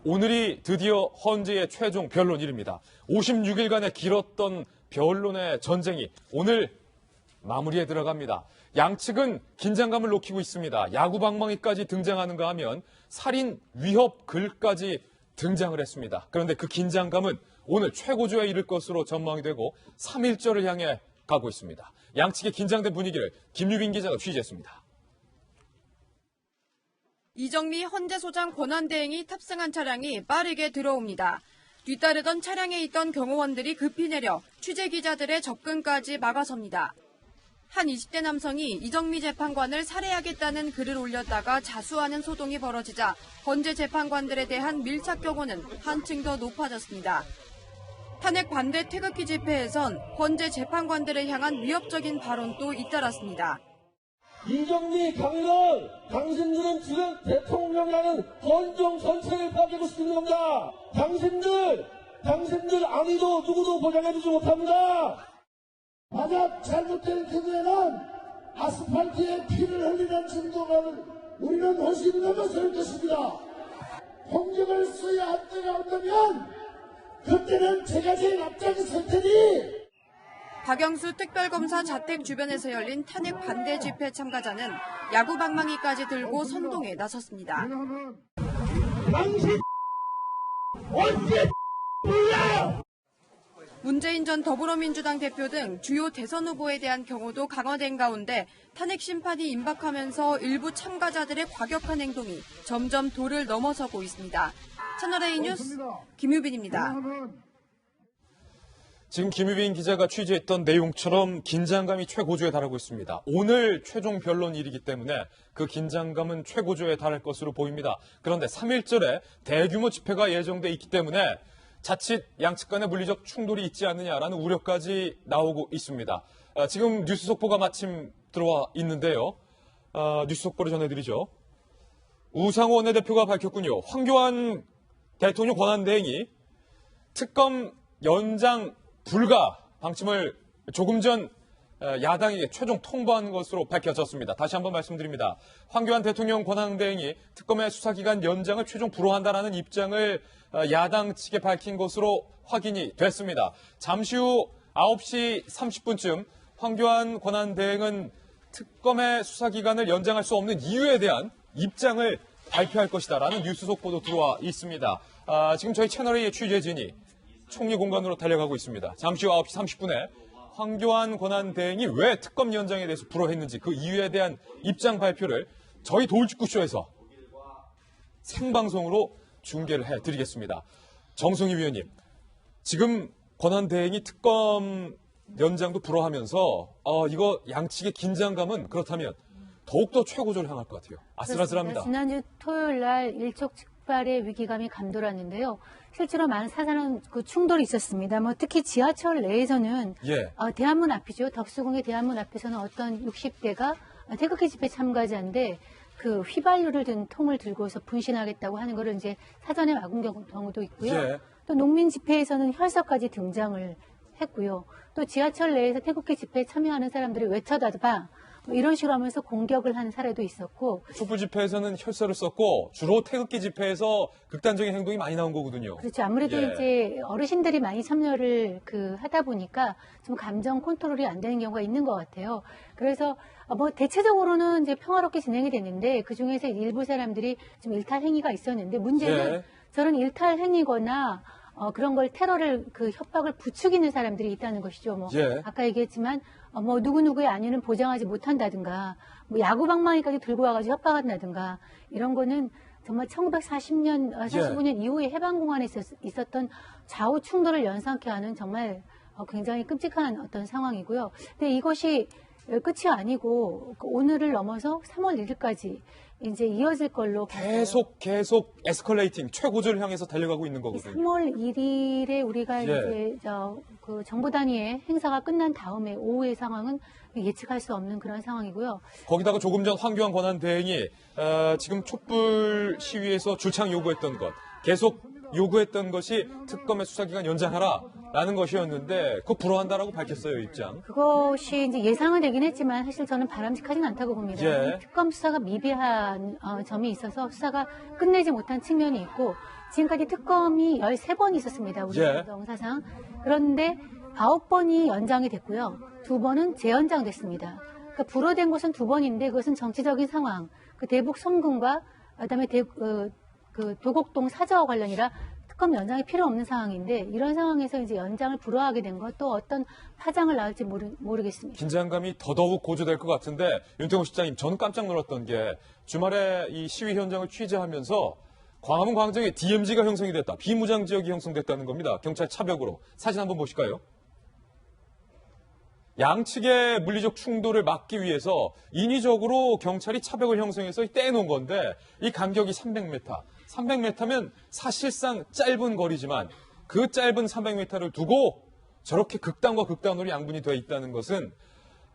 오늘이 드디어 헌재의 최종 변론일입니다. 56일간의 길었던 변론의 전쟁이 오늘 마무리에 들어갑니다. 양측은 긴장감을 높이고 있습니다. 야구 방망이까지 등장하는가 하면 살인 위협 글까지 등장을 했습니다. 그런데 그 긴장감은 오늘 최고조에 이를 것으로 전망이 되고 3일절을 향해 가고 있습니다. 양측의 긴장된 분위기를 김유빈 기자가 취재했습니다. 이정미 헌재소장 권한대행이 탑승한 차량이 빠르게 들어옵니다. 뒤따르던 차량에 있던 경호원들이 급히 내려 취재기자들의 접근까지 막아섭니다. 한 20대 남성이 이정미 재판관을 살해하겠다는 글을 올렸다가 자수하는 소동이 벌어지자 헌재 재판관들에 대한 밀착 경고는 한층 더 높아졌습니다. 탄핵 반대 태극기 집회에선 헌재 재판관들을 향한 위협적인 발언도 잇따랐습니다. 이정미, 강일원, 당신들은 지금 대통령이라는 헌정 전체를 파괴하고 싶은 겁니다. 당신들 아무도 누구도 보장해주지 못합니다. 만약 잘못된 경우에는 아스팔트에 피를 흘리는 정도를 우리는 훨씬 넘어설 것입니다. 공격을 써야 할 때가 온다면 그때는 제가 제일 앞장에 설 테니. 박영수 특별검사 자택 주변에서 열린 탄핵 반대 집회 참가자는 야구 방망이까지 들고 선동에 나섰습니다. 당신 언제 몰라! 문재인 전 더불어민주당 대표 등 주요 대선 후보에 대한 경호도 강화된 가운데 탄핵 심판이 임박하면서 일부 참가자들의 과격한 행동이 점점 도를 넘어서고 있습니다. 채널A 뉴스 김유빈입니다. 지금 김유빈 기자가 취재했던 내용처럼 긴장감이 최고조에 달하고 있습니다. 오늘 최종 변론일이기 때문에 그 긴장감은 최고조에 달할 것으로 보입니다. 그런데 3일절에 대규모 집회가 예정돼 있기 때문에 자칫 양측 간의 물리적 충돌이 있지 않느냐라는 우려까지 나오고 있습니다. 지금 뉴스 속보가 마침 들어와 있는데요. 뉴스 속보를 전해드리죠. 우상호 원내대표가 밝혔군요. 황교안 대통령 권한대행이 특검 연장 불가 방침을 조금 전 야당에게 최종 통보한 것으로 밝혀졌습니다. 다시 한번 말씀드립니다. 황교안 대통령 권한대행이 특검의 수사기간 연장을 최종 불허한다라는 입장을 야당 측에 밝힌 것으로 확인이 됐습니다. 잠시 후 9시 30분쯤 황교안 권한대행은 특검의 수사기간을 연장할 수 없는 이유에 대한 입장을 발표할 것이다라는 뉴스 속보도 들어와 있습니다. 지금 저희 채널A의 취재진이 총리 공간으로 달려가고 있습니다. 잠시 후 9시 30분에 황교안 권한대행이 왜 특검 연장에 대해서 불허했는지 그 이유에 대한 입장 발표를 저희 돌직구쇼에서 생방송으로 중계를 해드리겠습니다. 정성희 위원님, 지금 권한대행이 특검 연장도 불허하면서 이거 양측의 긴장감은 그렇다면 더욱더 최고조를 향할 것 같아요. 아슬아슬합니다. 지난주 토요일 날 일촉즉발의 위기감이 감돌았는데요. 실제로 많은 사사는 그 충돌이 있었습니다. 특히 지하철 내에서는 대한문 앞이죠. 덕수궁의 대한문 앞에서는 어떤 60대가 태극기 집회 참가자인데 그 휘발유를 든 통을 들고서 분신하겠다고 하는 거를 이제 사전에 막은 경우도 있고요. 또 농민 집회에서는 혈서까지 등장을 했고요. 또 지하철 내에서 태극기 집회에 참여하는 사람들이 왜 쳐다봐? 이런 식으로 하면서 공격을 한 사례도 있었고. 촛불 집회에서는 혈서를 썼고 주로 태극기 집회에서 극단적인 행동이 많이 나온 거거든요. 그렇죠. 아무래도 이제 어르신들이 많이 참여를 하다 보니까 좀 감정 컨트롤이 안 되는 경우가 있는 것 같아요. 그래서 대체적으로는 이제 평화롭게 진행이 됐는데 그 중에서 일부 사람들이 좀 일탈 행위가 있었는데 문제는 저런 일탈 행위거나 그런 걸 테러를 협박을 부추기는 사람들이 있다는 것이죠. 아까 얘기했지만 누구누구의 안위는 보장하지 못한다든가 야구 방망이까지 들고 와가지고 협박한다든가 이런 거는 정말 1940년, 45년 이후에 해방공안에 있었던 좌우 충돌을 연상케 하는 정말 굉장히 끔찍한 어떤 상황이고요. 근데 이것이 끝이 아니고 오늘을 넘어서 3월 1일까지 이제 이어질 걸로 계속 에스컬레이팅 최고조를 향해서 달려가고 있는 거거든요. 3월 1일에 우리가 이제 그 정부 단위의 행사가 끝난 다음에 오후의 상황은 예측할 수 없는 그런 상황이고요. 거기다가 조금 전 황교안 권한대행이 지금 촛불 시위에서 줄창 요구했던 것 계속 요구했던 것이 특검의 수사기간 연장하라라는 것이었는데 그거 불허한다라고 밝혔어요, 입장. 그것이 이제 예상은 되긴 했지만 사실 저는 바람직하진 않다고 봅니다. 특검 수사가 미비한 부족한 점이 있어서 수사가 끝내지 못한 측면이 있고 지금까지 특검이 13번이 있었습니다. 우리 예. 역사상. 그런데 9번이 연장이 됐고요. 2번은 재연장됐습니다. 그러니까 불어된 것은 2번인데 그것은 정치적인 상황, 그 대북 송금과 그다음에 그 도곡동 사저와 관련이라 특검 연장이 필요 없는 상황인데 이런 상황에서 이제 연장을 불허하게 된 것 또 어떤 파장을 낳을지 모르겠습니다. 긴장감이 더더욱 고조될 것 같은데 윤태호 실장님, 저는 깜짝 놀랐던 게 주말에 이 시위 현장을 취재하면서 광화문 광장에 DMZ가 형성이 됐다. 비무장 지역이 형성됐다는 겁니다. 경찰 차벽으로. 사진 한번 보실까요? 양측의 물리적 충돌을 막기 위해서 인위적으로 경찰이 차벽을 형성해서 떼놓은 건데 이 간격이 300m. 300m면 사실상 짧은 거리지만 그 짧은 300m를 두고 저렇게 극단과 극단으로 양분이 되어 있다는 것은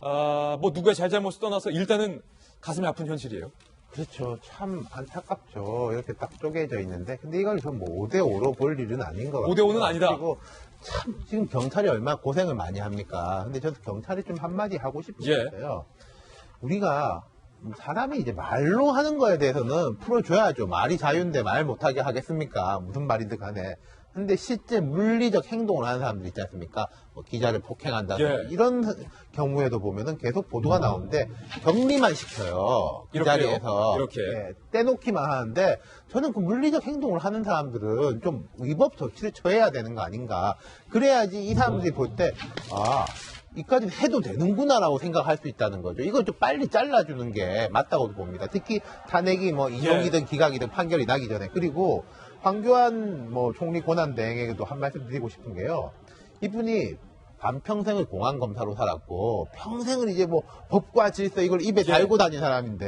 뭐 누구의 잘잘못을 떠나서 일단은 가슴이 아픈 현실이에요. 그렇죠. 참 안타깝죠. 이렇게 딱 쪼개져 있는데. 근데 이걸 좀 뭐 5대5로 볼 일은 아닌 것 같아요. 5대5는 아니다. 그리고 참 지금 경찰이 얼마나 고생을 많이 합니까? 근데 저도 경찰이 좀 한마디 하고 싶은 게 있어요. 우리가 사람이 이제 말로 하는 거에 대해서는 풀어줘야죠. 말이 자유인데 말 못하게 하겠습니까? 무슨 말이든 간에. 근데 실제 물리적 행동을 하는 사람들 있지 않습니까? 뭐 기자를 폭행한다든지 예. 이런 경우에도 보면은 계속 보도가 나오는데 격리만 시켜요. 그 이렇게요? 자리에서. 이렇게. 예, 떼놓기만 하는데 저는 그 물리적 행동을 하는 사람들은 좀 위법 조치를 처해야 되는 거 아닌가. 그래야지 이 사람들이 볼 때 이까지는 해도 되는구나라고 생각할 수 있다는 거죠. 이걸 좀 빨리 잘라주는 게 맞다고 봅니다. 특히 탄핵이 뭐 이종이든 기각이든 판결이 나기 전에. 그리고 황교안 뭐 총리 권한대행에게도 한 말씀 드리고 싶은 게요. 이분이 반평생을 공안검사로 살았고 평생을 이제 뭐 법과 질서 이걸 입에 달고 다닌 사람인데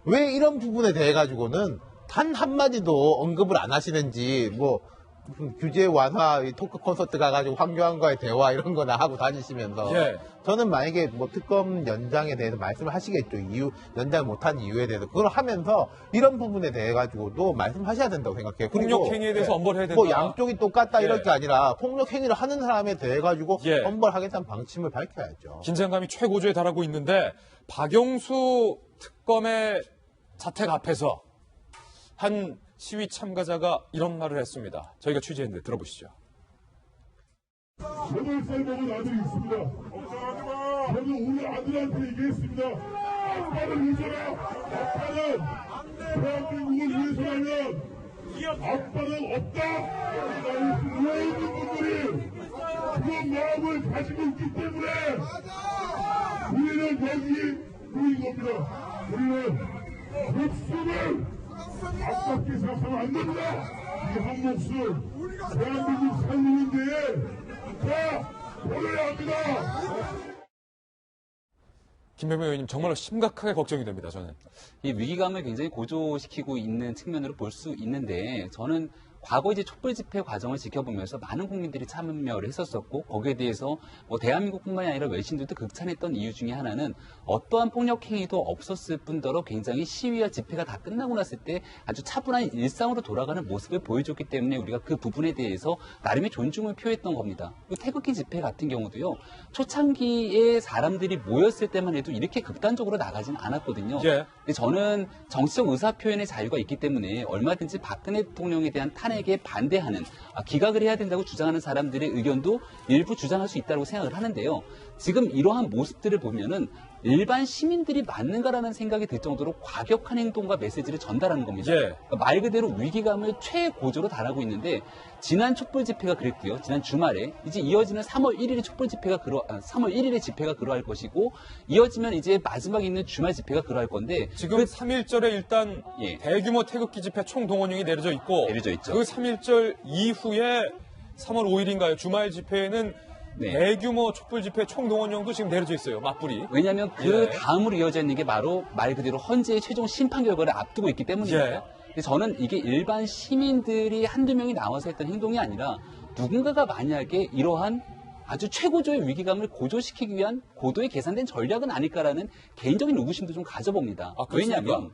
왜 이런 부분에 대해 가지고는 단 한마디도 언급을 안 하시는지 뭐 규제 완화 토크 콘서트 가가지고 황교안과의 대화 이런 거나 하고 다니시면서 저는 만약에 뭐 특검 연장에 대해서 말씀을 하시겠죠. 이유 연장 못한 이유에 대해서 그걸 하면서 이런 부분에 대해 가지고도 말씀하셔야 된다고 생각해요. 그리고 폭력 행위에 대해서 엄벌해야 된다. 뭐 양쪽이 똑같다 이럴 게 아니라 폭력 행위를 하는 사람에 대해 가지고 엄벌하겠다는 방침을 밝혀야죠. 긴장감이 최고조에 달하고 있는데 박영수 특검의 자택 앞에서 한 시위 참가자가 이런 말을 했습니다. 저희가 취재했는데 들어보시죠. 8살 먹은 아들이 있습니다. 저는 우리 아들한테 얘기했습니다. 아빠를 잊어라. 아빠는 대한민국을 위해서라면 아빠는 없다. 모든 분들이 그런 마음을 가지고 있기 때문에 우리는 여기 모인 겁니다. 우리는 목숨을 아깝게 생각하면 안 됩니다. 이 한 목숨 대한민국 살리는 데에 다 보내야 합니다. 김병민 의원님, 정말로 심각하게 걱정이 됩니다. 저는. 이 위기감을 굉장히 고조시키고 있는 측면으로 볼 수 있는데 저는 과거 이제 촛불 집회 과정을 지켜보면서 많은 국민들이 참여를 했었었고 거기에 대해서 뭐 대한민국뿐만이 아니라 외신들도 극찬했던 이유 중에 하나는 어떠한 폭력 행위도 없었을 뿐더러 굉장히 시위와 집회가 다 끝나고 났을 때 아주 차분한 일상으로 돌아가는 모습을 보여줬기 때문에 우리가 그 부분에 대해서 나름의 존중을 표했던 겁니다. 그리고 태극기 집회 같은 경우도요. 초창기에 사람들이 모였을 때만 해도 이렇게 극단적으로 나가진 않았거든요. 근데 저는 정치적 의사 표현의 자유가 있기 때문에 얼마든지 박근혜 대통령에 대한 탄핵에 반대하는 기각을 해야 된다고 주장하는 사람들의 의견도 일부 주장할 수 있다고 생각을 하는데요. 지금 이러한 모습들을 보면은 일반 시민들이 맞는가라는 생각이 들 정도로 과격한 행동과 메시지를 전달하는 겁니다. 그러니까 말 그대로 위기감을 최고조로 달하고 있는데 지난 촛불 집회가 그랬고요. 지난 주말에 이제 이어지는 3월 1일의 촛불 집회가 3월 1일의 집회가 그러할 것이고 이어지면 이제 마지막에 있는 주말 집회가 그러할 건데 지금 3.1절에 일단 대규모 태극기 집회 총동원령이 내려져 있고 있죠. 그 3.1절 이후에 3월 5일인가요? 주말 집회에는 대규모 촛불 집회 총동원령도 지금 내려져 있어요. 맞불이. 왜냐하면 그 다음으로 이어져 있는 게 바로 말 그대로 헌재의 최종 심판 결과를 앞두고 있기 때문입니다. 근데 저는 이게 일반 시민들이 한두 명이 나와서 했던 행동이 아니라 누군가가 만약에 이러한 아주 최고조의 위기감을 고조시키기 위한 고도의 계산된 전략은 아닐까라는 개인적인 의구심도 좀 가져봅니다. 왜냐하면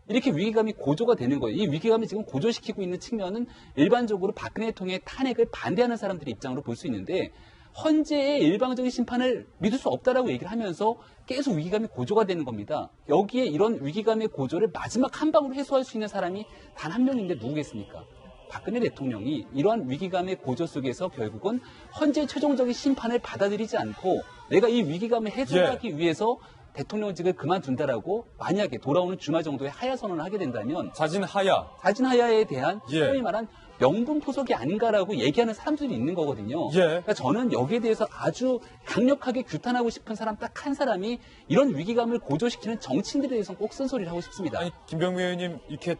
이렇게 위기감이 고조가 되는 거예요. 이 위기감이 지금 고조시키고 있는 측면은 일반적으로 박근혜 대통령의 탄핵을 반대하는 사람들의 입장으로 볼 수 있는데 헌재의 일방적인 심판을 믿을 수 없다라고 얘기를 하면서 계속 위기감이 고조가 되는 겁니다. 여기에 이런 위기감의 고조를 마지막 한 방으로 해소할 수 있는 사람이 단 한 명인데 누구겠습니까? 박근혜 대통령이 이러한 위기감의 고조 속에서 결국은 헌재의 최종적인 심판을 받아들이지 않고 내가 이 위기감을 해소하기 위해서 대통령직을 그만둔다라고 만약에 돌아오는 주말 정도에 하야 선언을 하게 된다면 자진 하야에 대한 소위 말한 명분 포석이 아닌가라고 얘기하는 사람들이 있는 거거든요. 그러니까 저는 여기에 대해서 아주 강력하게 규탄하고 싶은 사람 딱 한 사람이 이런 위기감을 고조시키는 정치인들에 대해서는 꼭 쓴소리를 하고 싶습니다. 아니, 김병민 의원님 이렇게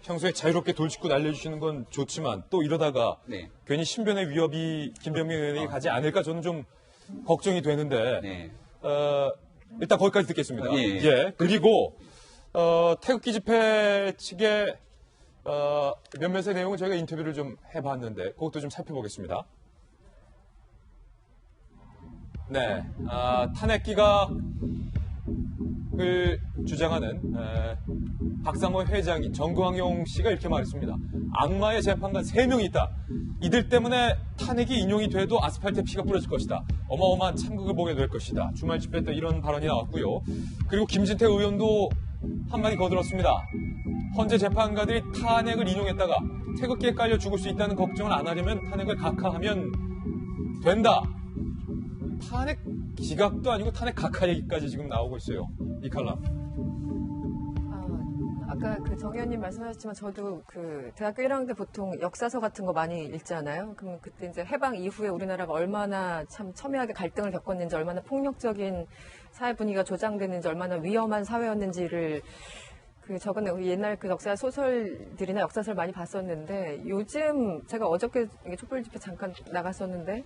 평소에 자유롭게 돌직구 날려주시는 건 좋지만 또 이러다가 괜히 신변의 위협이 김병민 의원에게 가지 않을까 저는 좀 걱정이 되는데 일단 거기까지 듣겠습니다. 그리고 태극기 집회 측의 몇몇의 내용을 저희가 인터뷰를 좀 해봤는데 그것도 좀 살펴보겠습니다. 네, 탄핵 기각을 주장하는 박상호 회장이 정광용 씨가 이렇게 말했습니다. 악마의 재판관 3명이 있다. 이들 때문에 탄핵이 인용이 돼도 아스팔트에 피가 뿌려질 것이다. 어마어마한 참극을 보게 될 것이다. 주말 집회 때 이런 발언이 나왔고요. 그리고 김진태 의원도 한마디 거들었습니다. 헌재 재판관들이 탄핵을 인용했다가 태극기에 깔려 죽을 수 있다는 걱정을 안 하려면 탄핵을 각하하면 된다. 탄핵 기각도 아니고 탄핵 각하 얘기까지 지금 나오고 있어요. 이 칼럼. 아까 정 의원님 말씀하셨지만 저도 대학교 1학년 때 보통 역사서 같은 거 많이 읽잖아요. 그럼 그때 이제 해방 이후에 우리나라가 얼마나 참 첨예하게 갈등을 겪었는지, 얼마나 폭력적인 사회 분위기가 조장됐는지, 얼마나 위험한 사회였는지를 적은 옛날 역사 소설들이나 역사서를 많이 봤었는데, 요즘 제가 어저께 촛불 집회 잠깐 나갔었는데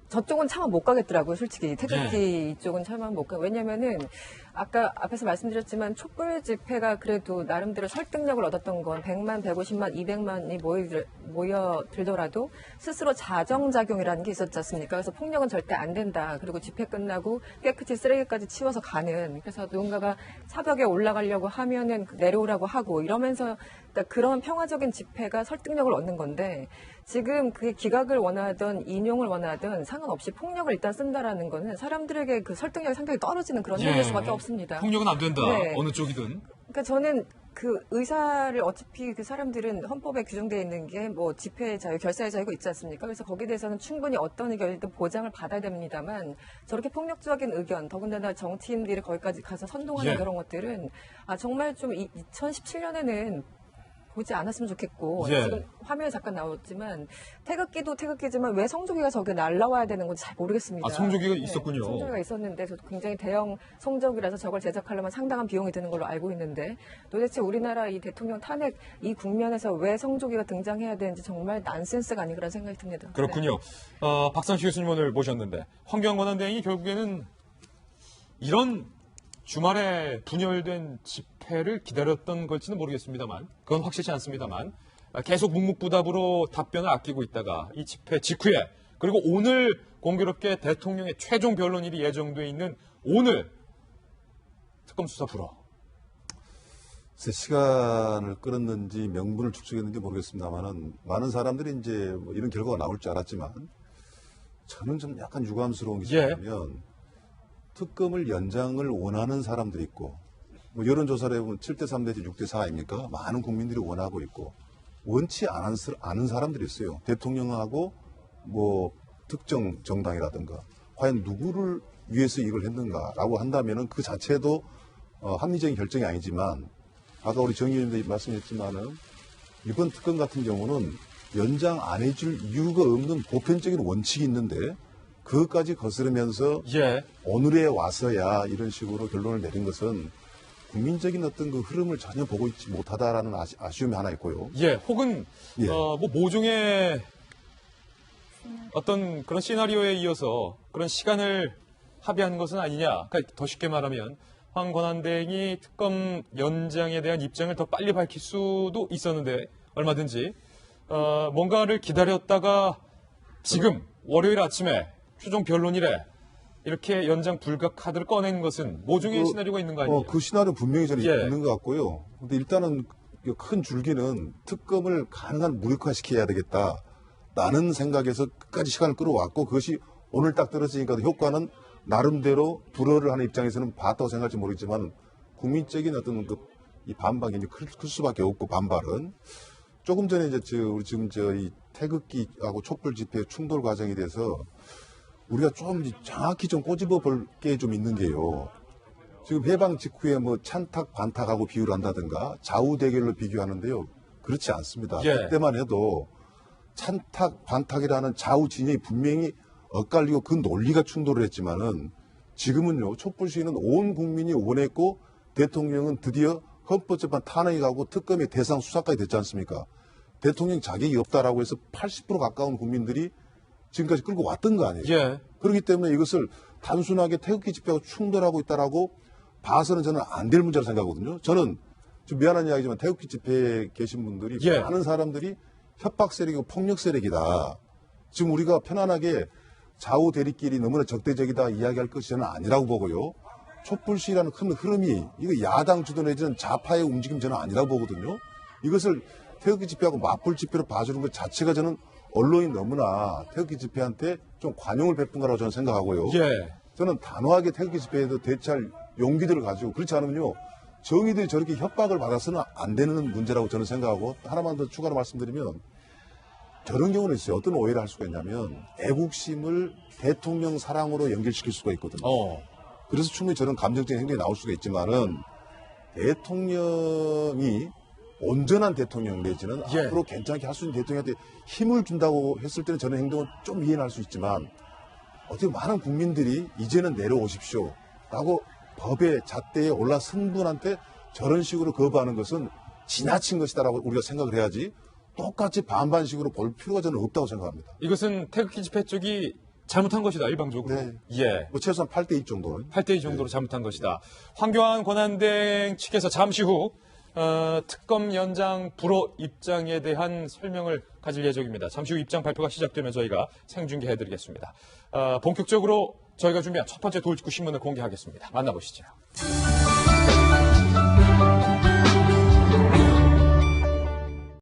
저쪽은 차마 못 가겠더라고요, 솔직히. 태극기 이쪽은 차마 못 가. 왜냐면은, 아까 앞에서 말씀드렸지만, 촛불 집회가 그래도 나름대로 설득력을 얻었던 건 100만, 150만, 200만이 모여들더라도 스스로 자정작용이라는 게 있었지 않습니까? 그래서 폭력은 절대 안 된다. 그리고 집회 끝나고 깨끗이 쓰레기까지 치워서 가는. 그래서 누군가가 차벽에 올라가려고 하면은 내려오라고 하고 이러면서 그러니까 그런 평화적인 집회가 설득력을 얻는 건데, 지금 그게 기각을 원하든 인용을 원하든 상관없이 폭력을 일단 쓴다라는 거는 사람들에게 그 설득력이 상당히 떨어지는 그런 행위일 수밖에 없습니다. 폭력은 안 된다. 어느 쪽이든. 그러니까 저는 그 의사를 어차피 그 사람들은 헌법에 규정되어 있는 게 뭐 집회의 자유, 결사의 자유가 있지 않습니까? 그래서 거기에 대해서는 충분히 어떤 의견이든 보장을 받아야 됩니다만 저렇게 폭력적인 의견, 더군다나 정치인들이 거기까지 가서 선동하는 그런 것들은 정말 좀 2017년에는 보지 않았으면 좋겠고 지금 화면에 잠깐 나왔지만 태극기도 태극기지만 왜 성조기가 저게 날라와야 되는 건지 잘 모르겠습니다. 성조기가 있었군요. 성조기가 있었는데 저도 굉장히 대형 성조기라서 저걸 제작하려면 상당한 비용이 드는 걸로 알고 있는데 도대체 우리나라 이 대통령 탄핵 이 국면에서 왜 성조기가 등장해야 되는지 정말 난센스가 아니라는 생각이 듭니다. 그렇군요. 박상시 교수님 오늘 모셨는데 환경권한대행이 결국에는 이런 주말에 분열된 집회를 기다렸던 걸지는 모르겠습니다만 그건 확실치 않습니다만 계속 묵묵부답으로 답변을 아끼고 있다가 이 집회 직후에 그리고 오늘 공교롭게 대통령의 최종 변론일이 예정돼 있는 오늘 특검 수사 불어. 시간을 끌었는지 명분을 축적했는지 모르겠습니다만은 많은 사람들이 이제 뭐 이런 결과가 나올 줄 알았지만 저는 좀 약간 유감스러운 게 뭐냐면 특검을 연장을 원하는 사람들이 있고 뭐 여론조사를 해보면 7대3 내지 6대4 아닙니까? 많은 국민들이 원하고 있고 원치 않은 사람들이 있어요. 대통령하고 뭐 특정 정당이라든가 과연 누구를 위해서 이걸 했는가라고 한다면은 그 자체도 합리적인 결정이 아니지만 아까 우리 정 의원님도 말씀했지만은 이번 특검 같은 경우는 연장 안 해줄 이유가 없는 보편적인 원칙이 있는데 그것까지 거스르면서 오늘에 와서야 이런 식으로 결론을 내린 것은 국민적인 어떤 그 흐름을 전혀 보고 있지 못하다라는 아쉬움이 하나 있고요. 혹은 뭐 모종의 어떤 그런 시나리오에 이어서 그런 시간을 합의한 것은 아니냐. 그러니까 더 쉽게 말하면 황 권한대행이 특검 연장에 대한 입장을 더 빨리 밝힐 수도 있었는데 얼마든지 뭔가를 기다렸다가 지금 월요일 아침에 최종 변론이래 이렇게 연장 불가 카드를 꺼낸 것은 모종의 시나리오가 있는 거 아니에요? 그 시나리오 분명히 저는 있는 것 같고요. 근데 일단은 큰 줄기는 특검을 가능한 무력화시켜야 되겠다라는 라는 생각에서 끝까지 시간을 끌어왔고 그것이 오늘 딱 떨어지니까 효과는 나름대로 불허를 하는 입장에서는 봤다고 생각할지 모르겠지만 국민적인 어떤 이 반박이 이제 클 수밖에 없고 반발은 조금 전에 이제 우리 지금 이 태극기하고 촛불 집회 충돌 과정에 대해서 우리가 좀 정확히 좀 꼬집어 볼 게 좀 있는 게요. 지금 해방 직후에 뭐 찬탁 반탁하고 비유를 한다든가 좌우 대결로 비교하는데요. 그렇지 않습니다. 예. 그때만 해도 찬탁 반탁이라는 좌우 진영이 분명히 엇갈리고 그 논리가 충돌을 했지만은 지금은요. 촛불 시위는 온 국민이 원했고 대통령은 드디어 헌법재판 탄핵이 가고 특검의 대상 수사까지 됐지 않습니까? 대통령 자격이 없다라고 해서 80% 가까운 국민들이 지금까지 끌고 왔던 거 아니에요. 예. 그렇기 때문에 이것을 단순하게 태극기 집회하고 충돌하고 있다라고 봐서는 저는 안 될 문제라고 생각하거든요. 저는 좀 미안한 이야기지만 태극기 집회에 계신 분들이 예. 많은 사람들이 협박 세력이고 폭력 세력이다. 지금 우리가 편안하게 좌우 대립끼리 너무나 적대적이다 이야기할 것이 저는 아니라고 보고요. 촛불 시위라는 큰 흐름이 이거 야당 주도 내지는 좌파의 움직임 저는 아니라고 보거든요. 이것을 태극기 집회하고 맞불 집회로 봐주는 것 자체가 저는 언론이 너무나 태극기 집회한테 좀 관용을 베푼 거라고 저는 생각하고요. 예. 저는 단호하게 태극기 집회에도 대처할 용기들을 가지고 그렇지 않으면요. 정의들이 저렇게 협박을 받아서는 안 되는 문제라고 저는 생각하고 하나만 더 추가로 말씀드리면 저런 경우는 있어요. 어떤 오해를 할 수가 있냐면 애국심을 대통령 사랑으로 연결시킬 수가 있거든요. 그래서 충분히 저런 감정적인 행동이 나올 수가 있지만은 대통령이 온전한 대통령 내지는 예. 앞으로 괜찮게 할 수 있는 대통령한테 힘을 준다고 했을 때는 저는 행동은 좀 이해는 할 수 있지만 어떻게 많은 국민들이 이제는 내려오십시오 라고 법의 잣대에 올라선 분한테 저런 식으로 거부하는 것은 지나친 것이다라고 우리가 생각을 해야지 똑같이 반반식으로 볼 필요가 저는 없다고 생각합니다. 이것은 태극기 집회 쪽이 잘못한 것이다, 일방적으로. 네. 예. 뭐 최소한 8대2 정도는. 8대2 정도로 잘못한 것이다. 황교안 권한대행 측에서 잠시 후 특검 연장 불허 입장에 대한 설명을 가질 예정입니다. 잠시 후 입장 발표가 시작되면 저희가 생중계해드리겠습니다. 본격적으로 저희가 준비한 첫 번째 돌직구 신문을 공개하겠습니다. 만나보시죠.